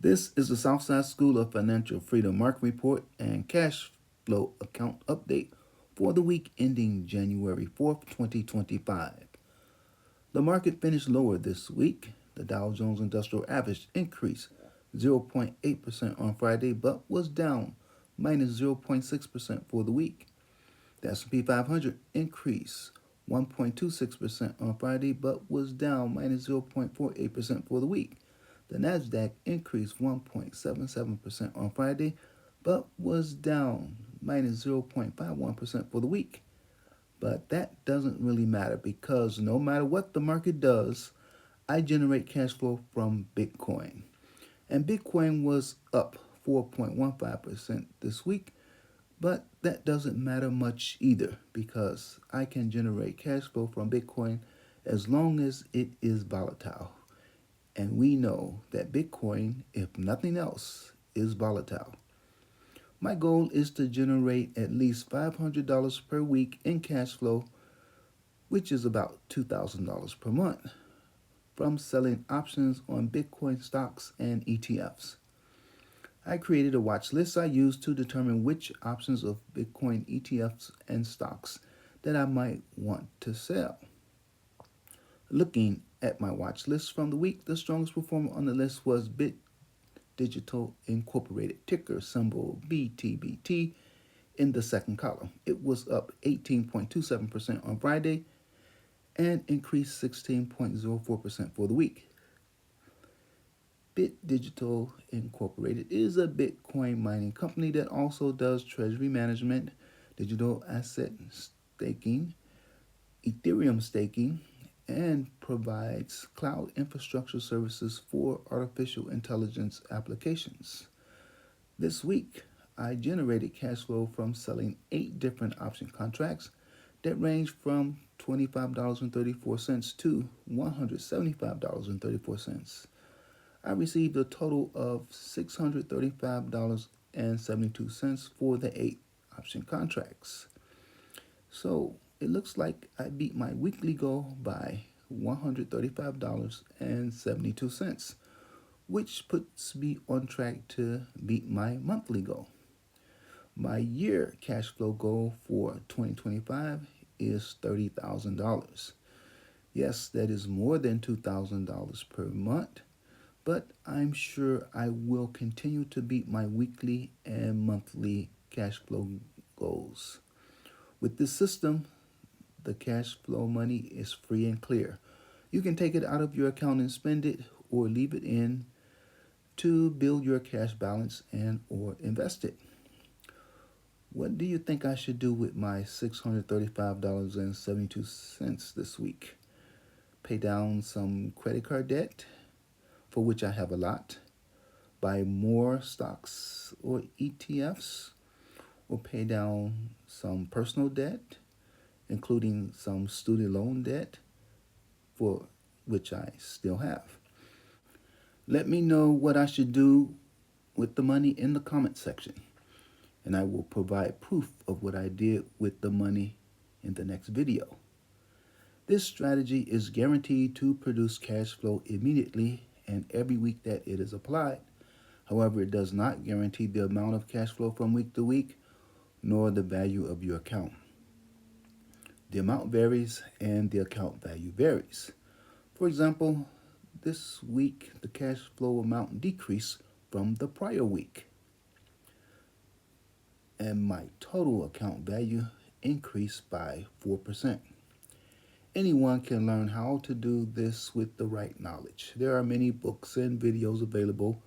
This is the Southside School of Financial Freedom Market Report and Cash Flow Account Update for the week ending January 4th, 2025. The market finished lower this week. The Dow Jones Industrial Average increased 0.8% on Friday but was down minus 0.6% for the week. The S&P 500 increased 1.26% on Friday but was down minus 0.48% for the week. The Nasdaq increased 1.77% on Friday but was down minus 0.51% for the week. But that doesn't really matter because no matter what the market does, I generate cash flow from Bitcoin. And Bitcoin was up 4.15% this week, but that doesn't matter much either because I can generate cash flow from Bitcoin as long as it is volatile. And we know that Bitcoin, if nothing else, is volatile. My goal is to generate at least $500 per week in cash flow, which is about $2,000 per month, from selling options on Bitcoin stocks and ETFs. I created a watch list I use to determine which options of Bitcoin ETFs and stocks that I might want to sell. Looking at my watch list from the week, the strongest performer on the list was Bit Digital Incorporated, ticker symbol BTBT, in the second column. It was up 18.27% on Friday and increased 16.04% for the week. Bit Digital Incorporated is a Bitcoin mining company that also does treasury management, digital asset staking, Ethereum staking, and provides cloud infrastructure services for artificial intelligence applications. This week, I generated cash flow from selling 8 different option contracts that range from $25.34 to $175.34. I received a total of $635.72 for the 8 option contracts. So it looks like I beat my weekly goal by $135.72, which puts me on track to beat my monthly goal. My year cash flow goal for 2025 is $30,000. Yes, that is more than $2,000 per month, but I'm sure I will continue to beat my weekly and monthly cash flow goals. With this system, the cash flow money is free and clear. You can take it out of your account and spend it or leave it in to build your cash balance and or invest it. What do you think I should do with my $635.72 this week? Pay down some credit card debt, for which I have a lot, buy more stocks or ETFs, or pay down some personal debt, including some student loan debt, for which I still have. Let me know what I should do with the money in the comment section, and I will provide proof of what I did with the money in the next video. This strategy is guaranteed to produce cash flow immediately and every week that it is applied. However, it does not guarantee the amount of cash flow from week to week, nor the value of your account. The amount varies and the account value varies. For example, this week the cash flow amount decreased from the prior week, and my total account value increased by 4%. Anyone can learn how to do this with the right knowledge. There are many books and videos available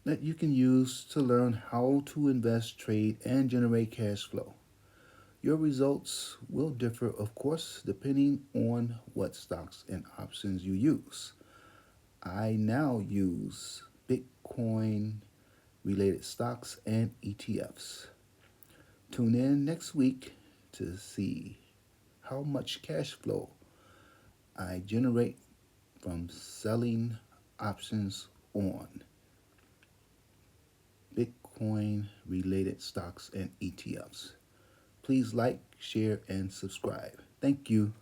that you can use to learn how to invest, trade, and generate cash flow. Your results will differ, of course, depending on what stocks and options you use. I now use Bitcoin related stocks and ETFs. Tune in next week to see how much cash flow I generate from selling options on Bitcoin related stocks and ETFs. Please like, share, and subscribe. Thank you.